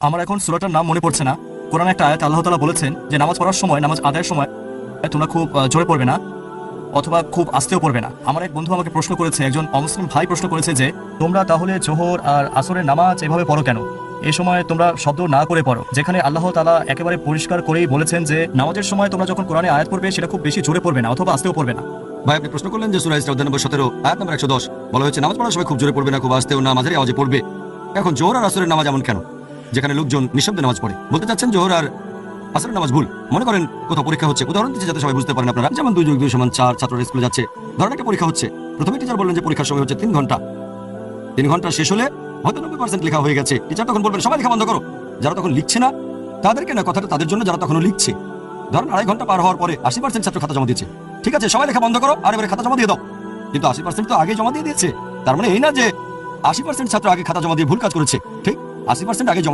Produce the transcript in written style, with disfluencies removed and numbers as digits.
আমার এখন সূরাটার নাম মনে পড়ছে না। কোরআন একটা আয়াত আল্লাহ তাআলা বলেছেন যে নামাজ পড়ার সময়, নামাজ আদায়ের সময় তোমরা খুব জোরে পড়বে না অথবা খুব আস্তেও পড়বে না। আমার এক বন্ধু আমাকে প্রশ্ন করেছে, একজন অমুসলিম ভাই প্রশ্ন করেছে যে তোমরা তাহলে জোহর আর আসরের নামাজ এভাবে পড়ো কেন? এই সময় তোমরা শব্দ না করে পড়ো, যেখানে আল্লাহ তাআলা একেবারে পরিষ্কার করেই বলেছেন যে নামাজের সময় তোমরা যখন কোরআনে আয়াত পড়বে সেটা খুব বেশি জোরে পড়বে না অথবা আস্তেও পড়বে না। ভাই, আপনি প্রশ্ন করলেন যে সূরা ইসরা অধ্যায় নম্বর 17 আয়াত নম্বর 110 বলা হয়েছে নামাজ পড়ার সময় খুব জোরে পড়বে না, খুব আস্তেও না, মাঝারি আওয়াজে পড়বে। এখন জোহর আর আসরের নামাজ এমন কেন যেখানে লোকজন নিঃশব্দে নামাজ পড়ে? বলতে চাচ্ছেন জোহর আর আসরের নামাজ ভুল? মনে করেন কোথাও পরীক্ষা হচ্ছে, উদাহরণ দিচ্ছি যাতে সবাই বুঝতে পারেন আপনারা, যেমন 2 যোগ 2 সমান 4, ছাত্ররা স্কুলে যাচ্ছে, ধরেন একটা পরীক্ষা হচ্ছে। প্রথমে টিচার বললেন যে পরীক্ষার সময় হচ্ছে 3 ঘন্টা। 3 ঘন্টা শেষ হলে হয়তো 90% লেখা হয়ে গেছে, টিচার তখন বলবেন সবাই লেখা বন্ধ করো। যারা তখন লিখছে না তাদেরকে না, কথাটা তাদের জন্য যারা তখনও লিখছে। ধরেন 2.5 ঘন্টা পার হওয়ার পরে 80% ছাত্র খাতা জমা দিচ্ছে। ঠিক আছে, সবাই লেখা বন্ধ করো আর এবারে খাতা জমা দিয়ে দাও। কিন্তু 80% তো আগে জমা দিয়ে দিয়েছে। তার মানে এই না যে 80% ছাত্র আগে খাতা জমা দিয়ে ভুল কাজ করেছে, ঠিক 80% আগে জমা